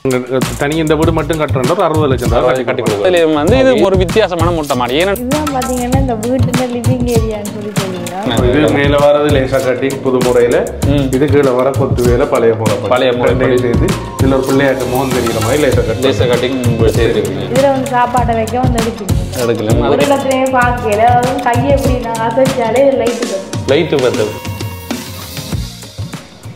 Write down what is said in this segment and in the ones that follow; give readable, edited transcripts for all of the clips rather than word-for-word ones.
தனி இந்த வீடு மட்டும் கட்டுறோம் ஒரு 60 லட்சம் ரூபாய் கட்டி கொடுக்கும். இதுல வந்து இது ஒரு வித்தியாசமான மொட்டை மாடி. ஏன்னா இதுதான் பாத்தீங்கன்னா இந்த வீட்டுல லிவிங் ஏரியான்னு சொல்லி சொல்லுங்க. இது மேல வரது லேசா கட்டிங் புது முறையில, இது கீழே வர கொத்து வேலை பழைய முறை செய்து இதுல ஒரு பிள்ளையாட்டு மோகன் தெரிகிற மாதிரி லேசா கட்டிங் செய்திருக்கீங்க. இதுல வந்து சாப்பாட்டை வைக்க வந்து எடுக்கலாம். ஒரு இடத்துலயே பார்க்கல, அதுவும் கையை எப்படி நான் அசைச்சாலே லைட்டு வருது.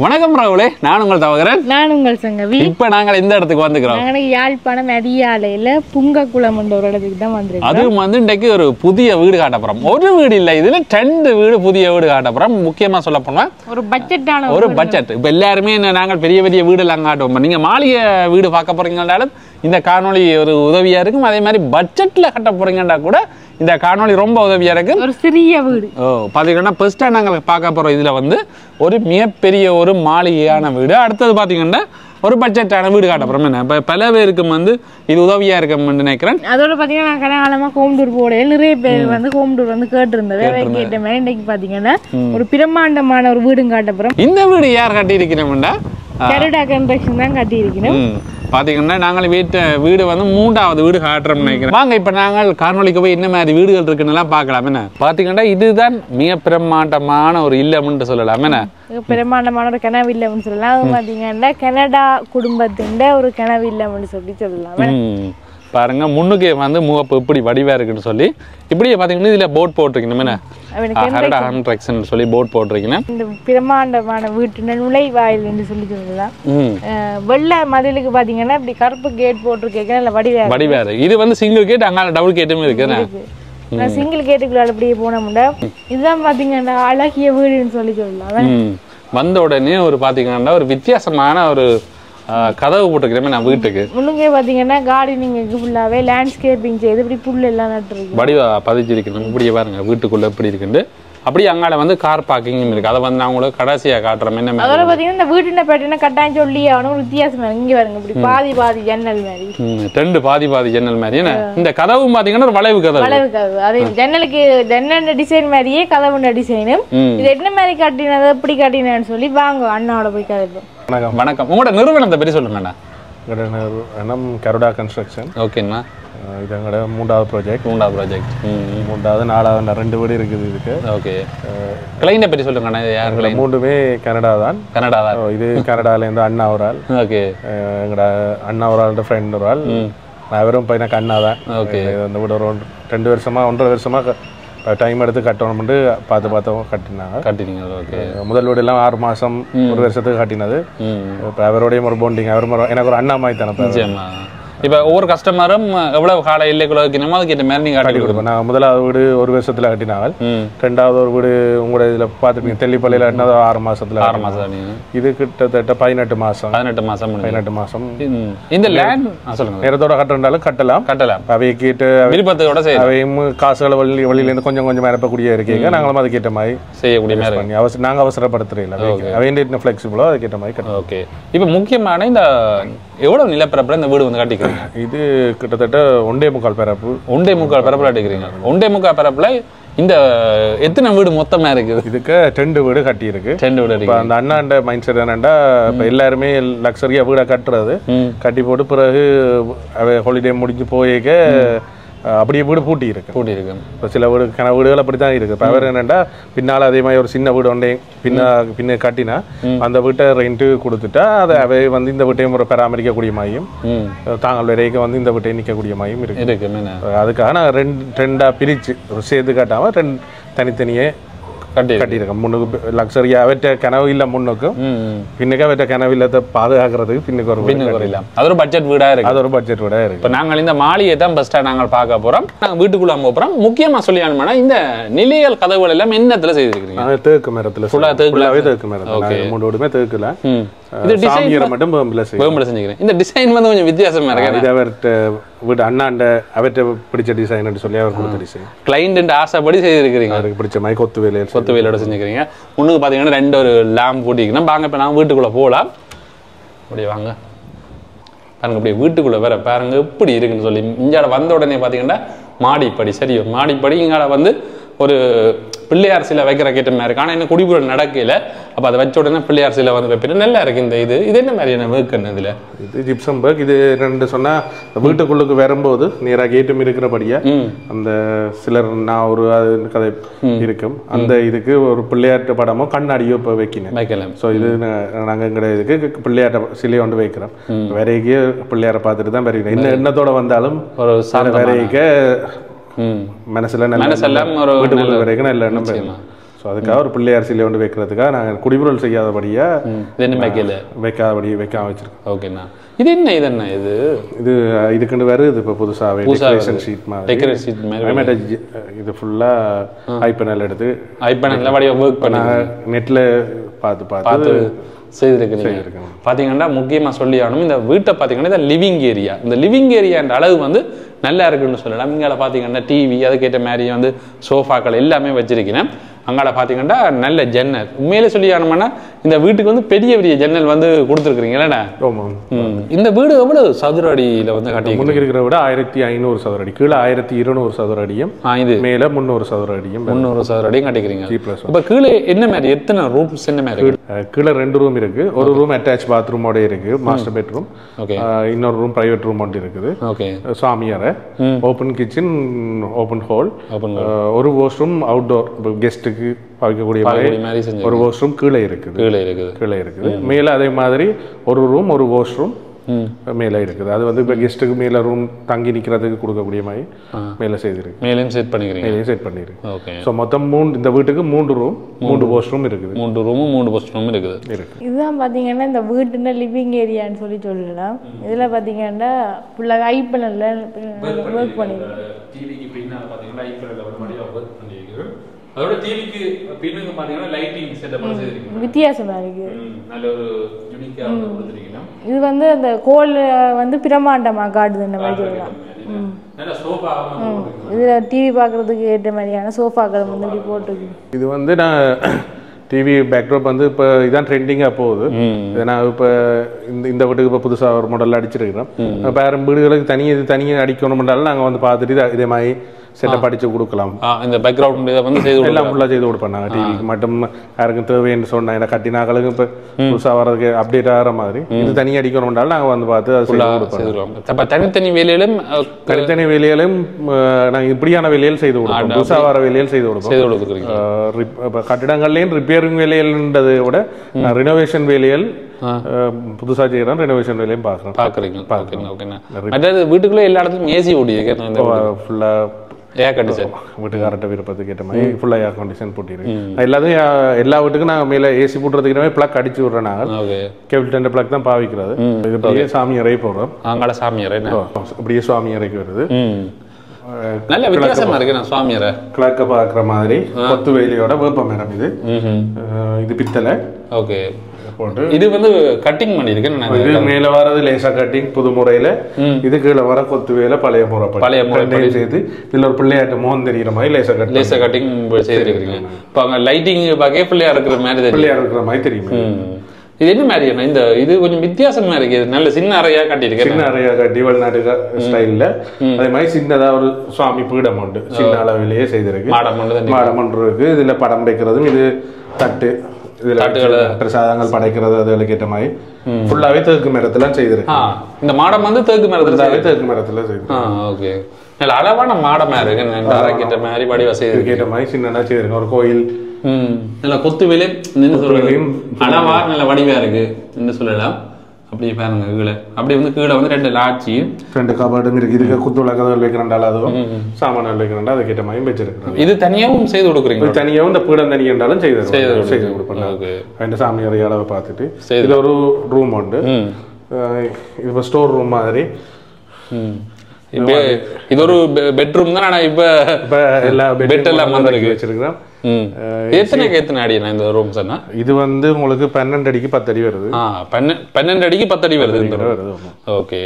வணக்கம் ராகுலே, நான் உங்கள் தவகரன். நான் உங்கள் சங்கவி. இப்ப நாங்கள் இந்த இடத்துக்கு வந்துக்கிறோம். நாங்கள் யாழ்ப்பாணம் அதிகாலையில புங்கக்குளம் என்ற ஒரு இடத்துக்கு தான் வந்திருக்கோம். அதுவும் வந்து இன்றைக்கு ஒரு புதிய வீடு காட்டப்புறம், ஒரு வீடு இல்லை, இதுல 2 வீடு புதிய வீடு காட்டப்புறம். முக்கியமா சொல்ல போனா ஒரு பட்ஜெட்டான ஒரு பட்ஜெட். இப்ப எல்லாருமே நாங்கள் பெரிய பெரிய வீடு எல்லாம் காட்டுவோம். நீங்க மாளிகை வீடு பார்க்க போறீங்கன்னாலும் இந்த காணொலி ஒரு உதவியா இருக்கும். அதே மாதிரி பட்ஜெட்ல கட்ட போறீங்கன்னா கூட இந்த காணொலி ரொம்ப உதவியா இருக்கு. ஒரு சிறிய வீடு பாத்தீங்கன்னா ஃபர்ஸ்டா நாங்கள் பார்க்க போறோம். இதுல வந்து ஒரு மிகப்பெரிய ஒரு மாளிகையான வீடு. அடுத்தது பாத்தீங்கன்னா ஒரு பட்ஜெட்டான வீடு காட்டப்புறம். என்ன இப்ப பல பேருக்கு வந்து இது உதவியா இருக்கும்னு நினைக்கிறேன். அதோட பாத்தீங்கன்னா நான் கல்யாணமா ஹோம் டூர் போடையில் நிறைய பேர் வந்து ஹோம் டூர் வந்து கேட்டிருந்தது. கேட்ட மாதிரி இன்னைக்கு பாத்தீங்கன்னா ஒரு பிரம்மாண்டமான ஒரு வீடும் காட்டப்புறம். இந்த வீடு யார் கட்டி இருக்கிறோம்டா? கருடா கன்ஸ்ட்ரக்ஷன் தான் கட்டி இருக்கணும். பாத்தீங்கன்னா நாங்கள் வீடு வந்து 3வது வீடு காட்டுறோம்னு நினைக்கிறேன். வாங்க இப்ப நாங்கள் காணொலிக்கு போய் என்ன மாதிரி வீடுகள் இருக்குன்னு பார்க்கலாம். என்ன பாத்தீங்கன்னா இதுதான் மிக பிரம்மாண்டமான ஒரு இல்லம்னு சொல்லலாம். என்ன பிரம்மாண்டமான ஒரு கனவு இல்லம்னு சொல்லலாம். அது பாத்தீங்கன்னா கனடா குடும்பத்தின் ஒரு கனவு இல்லம்னு சொல்லலாம். பாருங்க முன்னுக்கு வந்து முகப்பு இப்படி வடிவா இருக்குன்னு சொல்லி இப்படியே பாத்தீங்கன்னா இதுல போர்ட் போட்டிருக்கணும். சொல்லி போர்ட் போட்டிருக்கீங்க. இந்த பிரம்மாண்டமான வீட்டு நுழைவாயில் என்று சொல்லி சொல்லலாம். வெள்ளை மதிலுக்கு பாத்தீங்கன்னா இப்படி கருப்பு கேட் போட்டிருக்கேன். வடிவா இருக்கு. இது வந்து சிங்கிள் கேட், அங்கால டபுள் கேட்டும் இருக்கு. சிங்கிள் கேட்டுக்குள்ள அப்படியே போன முடியா. இதுதான் பாத்தீங்கன்னா அழகிய வீடுன்னு சொல்லி சொல்லலாம். வந்த உடனே ஒரு பாத்தீங்கன்னா ஒரு வித்தியாசமான ஒரு கதவு போட்டுக்கிறேன். நான் வீட்டுக்கு முன்னுக்கே பாத்தீங்கன்னா கார்டனிங் ஃபுல்லாவே லேண்ட்ஸ்கேப்பிங் செய்து இப்படி புல் எல்லாம் நட்டுருக்கு. வடிவா பதிச்சிருக்கணும். இப்படியே பாருங்க வீட்டுக்குள்ள எப்படி இருக்குன்னு. அப்படியே அங்கால வந்து கார் பார்க்கிங்கும் இருக்கு. அதை வந்து நான் உங்களுக்கு கடைசியா காட்டுறேன். என்ன அதோட பாத்தீங்கன்னா இந்த வீட்டுல பேட்டினா கட்டாயம் சொல்லி ஆகணும். ஒரு வித்தியாசம் இங்க பாருங்க, இப்படி பாதி ஜன்னல் மாதிரி, 2 பாதி ஜன்னல் மாதிரி. இந்த கதவும் பாத்தீங்கன்னா ஒரு வளைவு கதவு. அது ஜன்னலுக்கு ஜன்னல் டிசைன் மாதிரியே கதவுண்ட டிசைனும். இது என்ன மாதிரி கட்டினது, எப்படி கட்டினு சொல்லி வாங்க அண்ணாவோட போய் கதைப்போம். வணக்கம். உங்களோட நிறுவனத்தை பற்றி சொல்லுங்கண்ணா. கருடா கன்ஸ்ட்ரக்ஷன். ஓகேண்ணா. இது எங்களோட 3வது ப்ராஜெக்ட். 3வது 4வது 2 வீடு இருக்குது இதுக்கு. ஓகே. கிளைண்ட்டை பற்றி சொல்லுங்கண்ணா. யார் கிளைண்ட்? 3மே கனடா தான். இது கனடாலேருந்து அண்ணா ஒரு ஆள். ஓகே. எங்களோட அண்ணா ஒரு ஆளோட ஃப்ரெண்ட் ஒரு ஆள். அவரும் பையனுக்கு அண்ணா தான். ஓகே. அந்த வீடு ஒரு 2 வருஷமா 1.5 வருஷமா டைம் எடுத்து கட்டணும்னு பார்த்து கட்டினீங்க. ஓகே. முதல் வீடு எல்லாம் 6 மாசம் 1 வருஷத்துக்கு கட்டினது. இப்போ அவரோடையும் ஒரு பாண்டிங். அவர் எனக்கு ஒரு அண்ணா மாதிரி தானே. இப்போ ஒவ்வொரு கஸ்டமரும் எவ்வளவு கால இல்லைக்குள்ள வைக்கணுமோ அதுக்கு ஏற்ற மாதிரி நீங்கள் கட்டி கொடுப்போம். நான் 1வது வீடு 1 வருஷத்துல கட்டினாங்க. 2வது ஒரு வீடு உங்களோட இதில் பார்த்துருப்பீங்க, தெல்லிப்பள்ளியில் கட்டினது 6 மாசத்துல. 6 மாசம். இது கிட்டத்தட்ட 18 மாசம். 18 மாசம். இந்த லேண்ட் சொல்லுங்க. நேரத்தோட கட்டுறாலும் கட்டலாம். அவை கேட்டு விருப்பத்தோட அவையும் காசுகளை வழியிலேருந்து கொஞ்சம் கொஞ்சம் நிரப்பக்கூடிய இருக்கீங்க. நாங்களும் அதுக்கேற்ற மாதிரி செய்யக்கூடிய மாதிரி நாங்கள் அவசரப்படுத்துறீங்களா அவைய ஃபிளெக்சிபிளோ அதுக்கேற்ற மாதிரி கட்டலாம். ஓகே. இப்போ முக்கியமான இந்த எவ்வளவு நிலப்பரப்புல இந்த வீடு வந்து கட்டிக்கிறீங்க? இது கிட்டத்தட்ட 1.25 பரப்பு. 1.25 பரப்புல கட்டிக்கிறீங்க. 1.25 பரப்புல இந்த எத்தனை வீடு மொத்தமா இருக்குது? இதுக்கு 2 வீடு கட்டி இருக்கு. 2 வீடு இருக்கு. அந்த அண்ணாண்ட மைண்ட் செட் என்னண்டா, இப்ப எல்லாருமே லக்ஸரியா வீடை கட்டுறது, கட்டி போட்டு பிறகு ஹாலிடே முடிஞ்சு போயிக்க அப்படியே வீடு பூட்டி இருக்கு. இப்போ சில வீடுகள் அப்படித்தான் இருக்கு. இப்போ அவர் என்னண்டா பின்னால அதே மாதிரி ஒரு சின்ன வீடு ஒன்றே பின்ன கட்டினா அந்த வீட்டை ரெண்ட் கொடுத்துட்டா அதை அவை வந்து இந்த வீட்டையும் ஒரு பராமரிக்கக்கூடிய மாதிரியும் தாங்கள் வரைக்கும் வந்து இந்த வீட்டையும் நிற்கக்கூடிய மாதிரியும் இருக்கு. அதுக்காக நான் 2ஆ பிரிச்சு சேர்த்து காட்டாம 2 தனித்தனியே கட்டியிருக்கேன். முன்னுக்கு லக்ஸரியா அவற்ற கனவு இல்ல, முன்னுக்கும் பின்னுக்கு அவற்ற கனவு இல்லத்தை பாதுகாக்கிறதுக்கு பின்னுக்கு ஒரு அது ஒரு பட்ஜெட் வீடா இருக்கு. அது ஒரு பட்ஜெட் வீடா இருக்கு. இப்போ நாங்கள் இந்த மாளிகை தான் பெஸ்டா நாங்கள் பார்க்க போறோம். நாங்கள் வீட்டுக்குள்ள போறோம். முக்கியமா சொல்லி அனுப்பினா இந்த நிலையல் கதவுகள் எல்லாம் என்னத்துல செய்திருக்கீங்க? தேக்கு மரத்துல. தேக்கு மரத்துல 3 வீடுமே தேக்குல. இது டிசைன் மட்டும் செஞ்சுக்கிறேன். இந்த டிசைன் வந்து கொஞ்சம் வித்தியாசமா இருக்கு. இது அவர்கிட்ட வீடு அண்ணாண்ட அவர்கிட்ட பிடிச்ச டிசைன் சொல்லி அவர் கொடுத்த டிசைன். கிளைண்ட் ஆசைப்படி செய்திருக்கிறீங்க. அவருக்கு பிடிச்ச மாதிரி கொத்து வேலையோட செஞ்சுக்கிறீங்க. முன்னுக்கு பாத்தீங்கன்னா 2 ஒரு லேம்ப் போட்டிங்கன்னா வாங்க இப்ப நாங்கள் வீட்டுக்குள்ள போகலாம். அப்படியே வாங்க பாருங்க. அப்படியே வீட்டுக்குள்ள வேற பாருங்க எப்படி இருக்குன்னு சொல்லி. இங்கால வந்த உடனே பாத்தீங்கன்னா மாடிப்படி. சரியோ மாடிப்படி. இங்கால வந்து ஒரு பிள்ளையார் சிலை வைக்கிற கேட்ட மாதிரி இருக்கு. ஆனால் என்ன குடிபுறம் நடக்கல. அப்போ அதை வச்ச உடனே பிள்ளையார் சிலை வந்து வைப்பிட்டு நல்லா இருக்கு. இந்த இது என்ன மாதிரியான ஒர்க் என்ன இதில்? இது ஜிப்சம் ஒர்க். இது ரெண்டு சொன்னால் வீட்டுக்குள்ளுக்கு வரும்போது நேராக கேட்டும் இருக்கிறபடியா அந்த சிலர் நான் ஒரு அது கதை இருக்கும் அந்த இதுக்கு ஒரு பிள்ளையாட்டு படமோ கண்ணாடியோ இப்போ வைக்கலாம். ஸோ இது நாங்கள் எங்கட இதுக்கு பிள்ளையாட்ட சிலையை கொண்டு வைக்கிறோம். வரைக்கே பிள்ளையாரை பார்த்துட்டு தான் வரைக்கிறோம். இன்னும் எண்ணத்தோட வந்தாலும் ஒரு வரைக்க மனசுல வீட்டுக்குள்ள வரைக்கும் நல்ல எண்ணம். ஸோ அதுக்காக ஒரு பிள்ளையார் சிலை கொண்டு வைக்கிறதுக்காக நாங்கள் குடிபுறல் செய்யாதபடியா வைக்காதபடி வைக்காம வச்சிருக்கோம். ஓகேண்ணா. இது என்ன இது இதுக்குன்னு வருது இப்போ புதுசாகவே டெக்கரேஷன் ஷீட் மாதிரி. இது ஃபுல்லாக ஐபனல் எடுத்து ஒர்க் பண்ண நெட்டில் பார்த்து செய்திருக்கிறீங்க. பார்த்தீங்கன்னா முக்கியமாக சொல்லி ஆகணும், இந்த வீட்டை பார்த்தீங்கன்னா இந்த லிவிங் ஏரியா, இந்த லிவிங் ஏரியான்ற அளவு வந்து நல்லா இருக்குன்னு சொல்லலாம். இங்கே பார்த்தீங்கன்னா டிவி அதுக்கேற்ற மாதிரி வந்து சோஃபாக்கள் எல்லாமே வச்சிருக்கிறேன். அங்கால பார்த்தீங்கன்னா நல்ல ஜன்னல். உண்மையிலே சொல்லி ஆனோம்னா இந்த வீட்டுக்கு வந்து பெரிய பெரிய ஜன்னல் வந்து கொடுத்துருக்குறீங்களா? இந்த வீடு எவ்வளவு சதுர அடியில் வந்து கட்டி முன்னுக்கு இருக்கிற விட 1500 சதுர அடி, கீழே 1200 சதுர அடியும், இது மேலே 300 சதுர அடியும், 300 சதுர அடியும் கட்டிக்கிறீங்க. இப்போ கீழே என்ன மாதிரி எத்தனை ரூம்ஸ் என்ன மாதிரி? கீழே 2 ரூம் இருக்கு. ஒரு ரூம் அட்டாச் பாத்ரூமோட இருக்கு, மாஸ்டர் பெட்ரூம். இன்னொரு ரூம் பிரைவேட் ரூம் ஒன்று இருக்குது. சாமியாரை, ஓப்பன் கிச்சன், ஓப்பன் ஹால், ஒரு வாஷ்ரூம் அவுட்டோர் கெஸ்ட்டுக்கு பாவிக்கக்கூடிய ஒரு வாஷ்ரூம் கீழே இருக்குது. மேலே அதே மாதிரி ஒரு ரூம் ஒரு வாஷ்ரூம் மேலே இருக்குது. அது வந்து இப்போ கெஸ்ட்டுக்கு மேலே ரூம் தங்கி நிற்கிறதுக்கு கொடுக்கக்கூடிய மாதிரி மேலே செய்திருக்கு. மேலேயும் செட் பண்ணிருக்கு. ஓகே. ஸோ மொத்தம் இந்த வீட்டுக்கு 3 ரூம் 3 வாஷ்ரூம் இருக்குது. 3 ரூமும் 3 வாஷ்ரூமும் இருக்குது. இதுதான் பார்த்தீங்கன்னா இந்த வீட்டுன்னா லிவிங் ஏரியான்னு சொல்லலாம். இதில் பார்த்தீங்கன்னா ஃபுல்லாக ஐபனல்ல ஒர்க் பண்ணிருக்கு. டிவிக்கு பின்னால் பார்த்தீங்கன்னா ஐபனல்ல ஒரு மாதிரி ஒர்க் பண்ணிருக்கு. அதோட டிவிக்கு பின்னுக்கு பார்த்தீங்கன்னா லைட்டிங் செட்டப் செய்திருக்கு. வித்தியாசமா இருக்கு. நல்ல ஒரு யூனிக்கா கொடுத்திருக்கீங்க. இது வந்து அந்த கோல் வந்து பிரமாண்டமா காட்டுது இந்த மாதிரி சொல்லலாம். நல்ல சோஃபா இதுல டிவி பார்க்கிறதுக்கு ஏற்ற மாதிரியான சோஃபாக்கள் வந்து இப்படி போட்டுருக்கு. இது வந்து நான் டிவி பேக்ட்ராப் வந்து இப்போ இதான் ட்ரெண்டிங்காக போகுது. நான் இப்போ இந்த வீட்டுக்கு இப்போ புதுசாக ஒரு மாடலில் அடிச்சிருக்கிறோம். வேறு வீடுகளுக்கு தனியாக அடிக்கணும்னாலும் நாங்கள் வந்து பார்த்துட்டு இதே மாதிரி செட்டப் அடிச்சு கொடுக்கலாம். இந்த பேக்ரவுண்ட் வந்து எல்லாம் ஃபுல்லாக செய்து கொடுப்பாங்க. டிவிக்கு மட்டும் யாருக்கும் தேவைன்னு சொன்னாங்க கட்டினாக்களுக்கு இப்போ புதுசாக வர்றதுக்கு அப்டேட் ஆகிற மாதிரி இது தனியாக அடிக்கணும்னாலும் நாங்கள் வந்து பார்த்து அது செய்து கொடுப்போம். தனித்தனி வேலையிலும் நாங்கள் இப்படியான வேலையில் செய்து கொடுப்போம். புதுசாக வர வேலையில் செய்து கொடுப்போம். கட்டிடங்கள்லேயும் ரிப்பேரிங் வேலைகள்ன்றதை விட ரினோவேஷன் வேலைகள் புதுசாக செய்யறோம். ரெனோவேஷன் வேலையும் பார்க்குறீங்க. வீட்டுக்குள்ளே எல்லா இடத்துலையும் ஏசி ஓடிருக்கு. ஃபுல்லாக ஏர் கண்டிஷன் வீட்டுக்காரட்ட விருப்பத்துக்கு ஏற்ற மாதிரி ஃபுல்லாக ஏர் கண்டிஷன் போட்டிருக்கு. எல்லாத்தையும் எல்லா வீட்டுக்கும் நாங்கள் மேலே ஏசி போட்டுறதுக்கு பிளக் அடிச்சு விட்றோம். நாங்கள் கேபிள் டென்ட் பிளக் தான் பாவிக்கிறது. இப்படியே சாமி அறை போடுறோம். அங்கே சாமி அறை அப்படியே சுவாமி அறைக்கு வருது. நல்ல வித்தியாசமா இருக்கு. நான் சுவாமி அறை கிழக்க பார்க்குற மாதிரி கொத்து வேலையோட வேப்ப மரம். இது பித்தளை. ஓகே. இது வந்து கட்டிங் பண்ணிருக்கேன். இது மேல வரது லேசா கட்டிங் புது முறையில, இது கீழே வர கொத்து வேலை பழைய முறை செய்து இதுல ஒரு பிள்ளையாட்டு மோகம் தெரிகிற மாதிரி லேசா கட்டிங் செய்திருக்கீங்க. இப்போ அங்க லைட்டிங் பார்க்க பிள்ளையா இருக்கிற மாதிரி தெரியும். இது என்ன மாதிரி இந்த இது கொஞ்சம் வித்தியாசமா இருக்கு. நல்ல சின்ன அறையா கட்டிருக்கேன். சின்ன அறையா கட்டி வெளிநாட்டு ஸ்டைல்ல அதே மாதிரி சின்னதா ஒரு சுவாமி பீடம் உண்டு. சின்ன அளவிலேயே செய்திருக்கு. மாடம் ஒன்று இருக்கு. இதுல படம் வைக்கிறதும் இது தட்டு இதுல பிரசாதங்கள் படைக்கிறது அதுகளுக்கு ஏற்ற மாதிரி ஃபுல்லாவே தேக்கு மரத்துல செய்திருக்கு. இந்த மாடம் வந்து தேக்கு மரத்துல செய்து. ஓகே. நல்ல அளவான மாடமா இருக்கு. கேட்ட மாதிரி வடிவா செய்து கேட்ட மாதிரி சின்னதா செய்திருக்கு. ஒரு கோயில் நல்ல கொத்து வேலை அளவா நல்ல வடிவா இருக்கு என்று சொல்லலாம். அப்படியே பாருங்க கீழே அப்படி வந்து கீழே வந்து 2 லாட்சி 2 கபோர்டும் இருக்கு. இதுக்கு குத்துவிள கதவு வைக்கிறேன்டாலும் அதுவும் சாமான் வைக்கிறேன்டா அதுக்கேற்ற மாதிரி வச்சிருக்கிறோம். இது தனியாகவும் செய்து கொடுக்குறீங்க? தனியாகவும் இந்த பீடம் தனியாண்டாலும் செய்து கொடுப்பேன். ரெண்டு சாமி அறை அளவை பார்த்துட்டு இதுல ஒரு ரூம் உண்டு. இது ஸ்டோர் ரூம் மாதிரி. இது ஒரு பெட்ரூம் தான். ஆனா இப்ப எல்லா பெட் எல்லாம் வச்சிருக்கிறோம். எத்தனை அடி இந்த ரூம் சொன்னா? இது வந்து உங்களுக்கு 12 அடிக்கு 10 அடி வருது. 12 அடிக்கு 10 அடி வருது. ஓகே.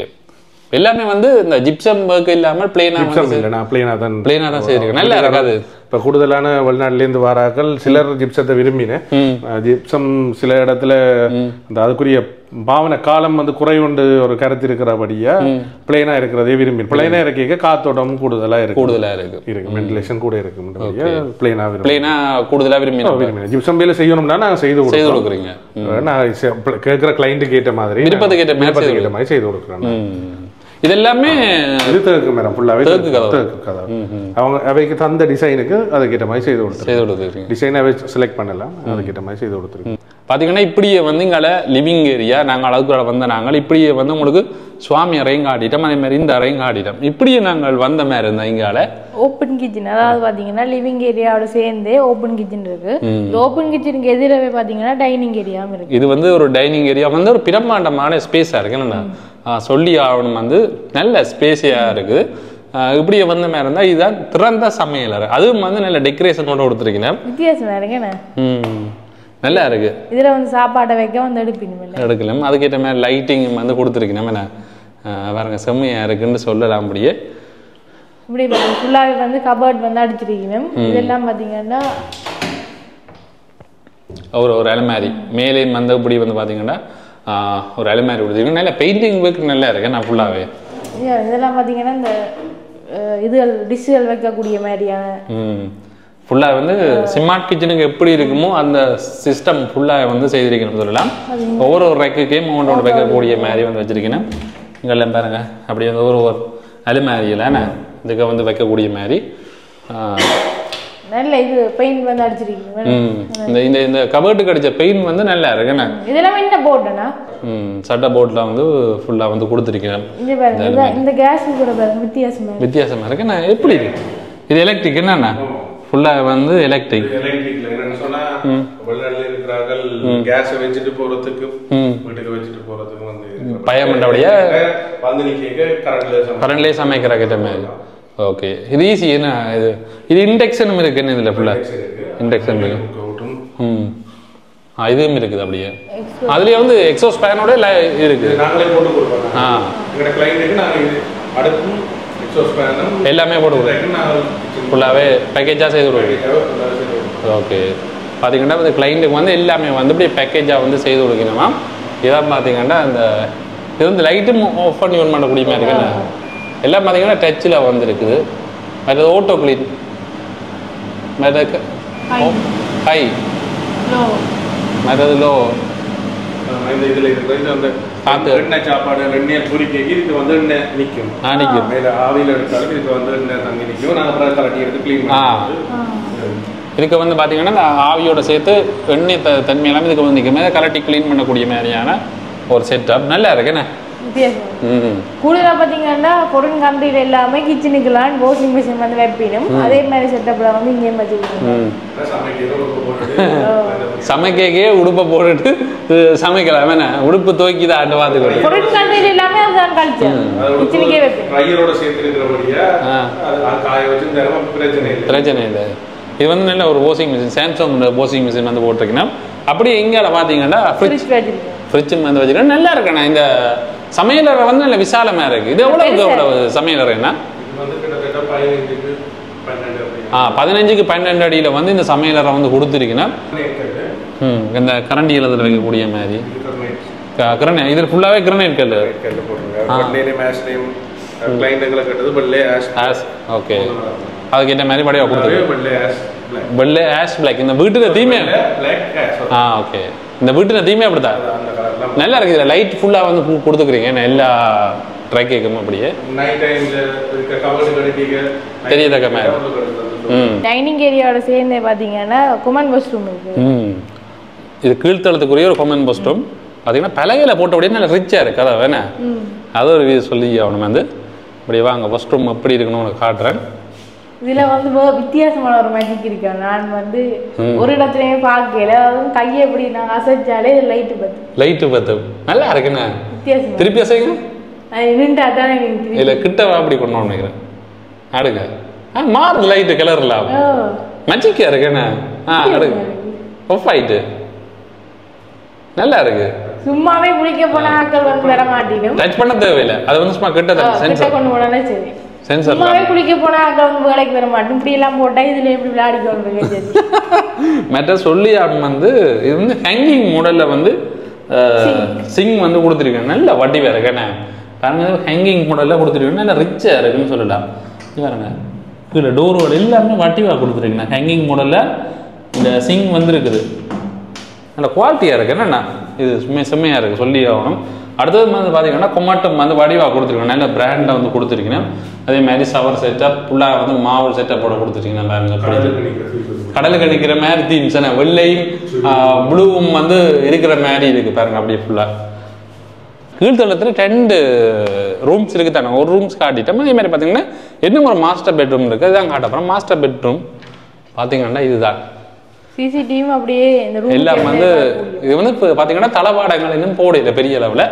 எல்லாமே வந்து இந்த ஜிப்சம் ஒர்க் இல்லாமல் பிளேனா தான் செய்திருக்கேன். நல்லா இருக்காது. இப்போ கூடுதலான வெளிநாட்டிலேருந்து வராக்கள் சிலர் ஜிப்சத்தை விரும்பினேன். ஜிப்சம் சில இடத்துல அந்த அதுக்குரிய பாவனை காலம் வந்து குறைவுண்டு ஒரு கருத்து இருக்கிறபடியா பிளேனா இருக்கிறதே விரும்பி பிளேனா இருக்க காத்தோட்டம் கூடுதலா இருக்கு வென்டிலேஷன் கூட இருக்கு பிளேனா கூடுதலா விரும்பி ஜிப்சம் வேலை செய்யணும்னா நாங்கள் செய்து கொடுக்குறீங்க. நான் கேட்கிற கிளைண்ட்டுக்கு ஏற்ற மாதிரி ஏற்ற மாதிரி செய்து கொடுக்குறேன். இது எல்லாமே இது தேக்கு மேடம் ஃபுல்லாவே தேக்கு கதை. அவங்க அவைக்கு தந்த டிசைனுக்கு அதுக்கேற்ற மாதிரி செய்து கொடுத்துருக்கீங்க. டிசைனை அவை செலக்ட் பண்ணலாம், அதுக்கேற்ற மாதிரி செய்து கொடுத்துருக்கீங்க. பார்த்தீங்கன்னா இப்படியே வந்து இங்கால லிவிங் ஏரியா நாங்கள் அளவுக்கு வந்த நாங்கள் இப்படியே வந்து உங்களுக்கு சுவாமி அறையும் காட்டிட்டோம், அதே மாதிரி இந்த அறையும் காட்டிட்டோம். இப்படியே நாங்கள் வந்த மாதிரி இருந்தோம். இங்கால ஓப்பன் கிச்சன், அதாவது பார்த்தீங்கன்னா லிவிங் ஏரியாவோட சேர்ந்தே ஓப்பன் கிச்சன் இருக்கு. ஓப்பன் கிச்சனுக்கு எதிரவே பார்த்தீங்கன்னா டைனிங் ஏரியாவும் இருக்கு. இது வந்து ஒரு டைனிங் ஏரியா வந்து ஒரு பிரம்மாண்டமான ஸ்பேஸாக இருக்கு. என்னென்ன சொல்லி ஆகணும், வந்து நல்ல ஸ்பேஸியாக இருக்குது. இப்படியே வந்த மாதிரி இருந்தால் இதுதான் திறந்த சமையலறை. அதுவும் வந்து நல்ல டெக்கரேஷனோட கொடுத்துருக்கீங்க. வித்தியாசமா இருக்குண்ணே, நல்லா இருக்கு. இதில் வந்து சாப்பாடை வைக்க வந்து எடுக்கலாம். அதுக்கேற்ற மாதிரி லைட்டிங் வந்து கொடுத்துருக்கீங்க. என்ன பாருங்க செம்மையாக இருக்குன்னு சொல்லலாம். அப்படியே இப்படி ஃபுல்லாகவே வந்து கபர்ட் வந்து அடிச்சிருக்கணும். இதெல்லாம் பார்த்தீங்கன்னா ஒரு அலமாரி மேலே வந்து இப்படி வந்து பார்த்தீங்கன்னா ஒரு அலமாரி கொடுத்துருக்கு. நல்ல பெயிண்டிங் ஒர்க் நல்லா இருக்கு. நான் ஃபுல்லாகவே இதெல்லாம் பார்த்தீங்கன்னா இந்த இதுகள் டிஷ்கள் வைக்கக்கூடிய மாதிரியான ஃபுல்லாக வந்து ஸ்மார்ட் கிச்சனுக்கு எப்படி இருக்குமோ அந்த சிஸ்டம் ஃபுல்லாக வந்து செய்திருக்கணும் சொல்லலாம். ஒவ்வொரு ரெக்குக்கே மவுண்டோட வைக்கக்கூடிய மாதிரி வந்து வச்சிருக்கணும். இங்கெல்லாம் பாருங்க அப்படி வந்து ஒரு அலுமாரியில் இதுக்கு வந்து வைக்கக்கூடிய மாதிரி நல்ல இது பெயிண்ட் வந்து அடிச்சிருக்கீங்க. இந்த கபர்ட்டுக்கு அடிச்ச பெயிண்ட் வந்து நல்லா இருக்குண்ணா. இதெல்லாம் என்ன போர்டுனா சட்ட போர்ட்ல வந்து ஃபுல்லா வந்து கொடுத்துருக்கேன். இந்த கேஸ் கூட வித்தியாசமா இருக்குண்ணா. எப்படி இது எலக்ட்ரிக் என்னண்ணா? ஃபுல்லா வந்து எலக்ட்ரிக். என்னன்னு சொன்னா வெளிநாட்டுல இருக்கிறார்கள் கேஸ் வச்சுட்டு போறதுக்கு வீட்டுக்கு வச்சுட்டு போறதுக்கு வந்து பயம் பண்றபடியா வந்து நீங்க கரண்ட்லயே சமைக்கிற கிட்ட மாதிரி. ஓகே, இது ஈஸி. என்ன இது இண்டக்ஷனும் இருக்குன்னு இதுல ஃபுல்லா இண்டக்ஷன் இருக்கு. இதுவும் இருக்குது. அப்படியே அதுலயே வந்து எக்ஸாஸ்ட் ஃபேனோட இருக்கு. நாங்களே போட்டு கொடுப்போம். எங்க கிளையன்ட்க்கு நாங்க அடுப்பு எக்ஸாஸ்ட் ஃபேன் எல்லாமே போட்டு கொடுப்போம். ஃபுல்லாவே பேக்கேஜா செய்து கொடுப்போம். ஓகே, பாத்தீங்கன்னா இந்த கிளையண்ட்டுக்கு வந்து எல்லாமே வந்து அப்படியே பேக்கேஜா வந்து செய்து கொடுக்கணுமா. இதான் பாத்தீங்கன்னா அந்த இது வந்து லைட்டும் ஆஃப் பண்ணி ஆன் பண்ணக்கூடிய மாதிரி இருக்குல்ல. எல்லாம் பார்த்தீங்கன்னா டச்சில் வந்துருக்குது. மற்றது ஓட்டோ கிளீன், மற்றது ஹை, மற்றது லோ. இதில் இருக்கிறது அந்த காற்று எண்ணெய் சாப்பாடு எண்ணெய் பொறிக்கைக்கு இதுக்கு வந்து எண்ணெய் நிற்கும். நிற்கும். மேலே ஆவியில் எடுத்தாலும் இதுக்கு வந்து எண்ணெய் தங்கி நிற்கும். நாங்கள் அப்புறம் கலட்டி எடுத்து க்ளீன் இதுக்கு வந்து பார்த்தீங்கன்னா இந்த ஆவியோட சேர்த்து எண்ணெய் தன்மையெல்லாம் இதுக்கு வந்து நிற்கும். மேலே கலட்டி க்ளீன் பண்ணக்கூடிய மாதிரியான ஒரு செட்டப் நல்லா இருக்குண்ணே. கூடுதலாக பார்த்தீங்கன்னா ஃபாரின் கண்ட்ரியில் எல்லாமே கிச்சனுக்குலாம் வாஷிங் மிஷின் வந்து வைப்பினும் அதே மாதிரி செட்டப்பில் வந்து இங்கேயும் வச்சுருக்கோம். சமைக்கே உடுப்பை போட்டுட்டு சமைக்கலாம். என்ன உடுப்பு துவைக்கி தான் ஆண்டு பார்த்துக்கணும். ஃபாரின் கண்ட்ரியில் எல்லாமே அதுதான் கல்ச்சர். கிச்சனுக்கே வைப்பேன். பிரச்சனை இல்லை. இது வந்து நல்ல ஒரு washing machine, Samsung washing machine வந்து போட்டிருக்கேன். அப்படியே இங்கே பார்த்தீங்கன்னா ஃப்ரிட்ஜும் வந்து வச்சுருக்கேன். நல்லா இருக்கேண்ணா. இந்த சமையலறை வந்து நல்ல விசாலமாக இருக்குது. இது எவ்வளவு சமையலறைன்னா 15க்கு 12 அடியில் வந்து இந்த சமையலறை வந்து கொடுத்துருக்கீங்கன்னா இந்த கரண்டி எழுதில் வைக்கக்கூடிய மாதிரி இதில் ஃபுல்லாகவே கிரனைட் கல். ஓகே, அதுக்கேற்ற மாதிரி படியாக கொடுத்துருக்கு. வெள்ளை ஆஷ் பிளாக். இந்த வீட்டுக்கு தீமே ஓகே, இந்த வீட்டுல தீமே அப்படித்தான் நல்லா இருக்கு. இதுல லைட் ஃபுல்லா வந்து கொடுத்துக்கிறீங்க எல்லா ட்ரைக்கும். அப்படியே தெரியத்தக்க மாதிரி டைனிங் ஏரியாவோட சேர்ந்து பாத்தீங்கன்னா கொமன் வாஷ்ரூம் இருக்கு. இது கீழ்த்தளத்துக்குரிய ஒரு கொமன் வாஷ்ரூம். பாத்தீங்கன்னா பலகையில போட்டபடியே நல்ல ரிச்சா இருக்கு. அதான் வேணா அது ஒரு சொல்லி அவனும் வந்து அப்படியே வாங்க வாஷ்ரூம் எப்படி இருக்குன்னு உனக்கு காட்டுறேன். இதுல வந்து வித்தியாசமான ஒரு மேஜிக் இருக்கு. நான் வந்து ஒரு இடத்துலயே பார்க்கல, அதுவும் கையை எப்படி நாங்கள் அசைச்சாலே லைட்டு பத்து நல்லா இருக்குண்ணே. வித்தியாசம் திருப்பி அசைங்க இல்ல கிட்ட அப்படி கொண்டு நினைக்கிறேன். அடுங்க மாறுது லைட்டு கலர்ல மஜிக்கா இருக்குண்ணே. அடுங்க ஆஃப் ஆயிட்டு நல்லா இருக்கு. சும்மாவே குளிக்க போன ஆட்கள் வந்து வர மாட்டேங்கும். டச் பண்ண தேவையில்லை. அது வந்து சும்மா கிட்ட சென்சார் கொண்டு போனாலே சரி. சென்சார் சும்மாவே குளிக்க போன ஆட்கள் வந்து வேலைக்கு வர மாட்டேன். இப்படி எல்லாம் போட்டா இதுல எப்படி விளையாடிக்கொண்டு சரி. மற்ற சொல்லி வந்து இது வந்து ஹேங்கிங் மாடல்ல வந்து சிங் வந்து கொடுத்துருக்கேன். நல்ல வட்டி வேற இருக்கேன் பாருங்க. ஹேங்கிங் மாடல்ல கொடுத்துருக்கேன். நல்ல ரிச்சா இருக்குன்னு சொல்லலாம். பாருங்க கீழே டோரோட எல்லாமே வட்டிவா கொடுத்துருக்கேன். ஹேங்கிங் மாடல்ல இந்த சிங் வந்து இருக்குது. நல்ல குவாலிட்டியாக இருக்குது. என்னென்னா இது செம்மையாக இருக்குது சொல்லி ஆகணும். அடுத்தது வந்து பார்த்தீங்கன்னா கொமாட்டம் வந்து வடிவாக கொடுத்துருக்கேன். நல்ல பிராண்டை வந்து கொடுத்துருக்கேன். அதே மாதிரி சவர் செட்டப் ஃபுல்லாக வந்து மாவல் செட்டப்போட கொடுத்துருக்கீங்க. கடலுக்கு நிற்கிற மாதிரி தீம்ஸ் வெள்ளையும் ப்ளூவும் வந்து இருக்கிற மாதிரி இருக்குது பாருங்க. அப்படியே ஃபுல்லாக கீழ்த்தளத்தில் 2 ரூம்ஸ் இருக்குது தானே. ஒரு ரூம்ஸ் காட்டிட்டோம். அதே மாதிரி பார்த்தீங்கன்னா இன்னும் ஒரு மாஸ்டர் பெட்ரூம் இருக்குது. அதுதான் காட்டப்போகிறோம். மாஸ்டர் பெட்ரூம் பார்த்தீங்கன்னா இதுதான். சிசிடிவி அப்படியே இந்த ரூம் எல்லாம் வந்து இது வந்து இப்போ பார்த்தீங்கன்னா தளவாடங்கள் இன்னும் போடல பெரிய அளவில்.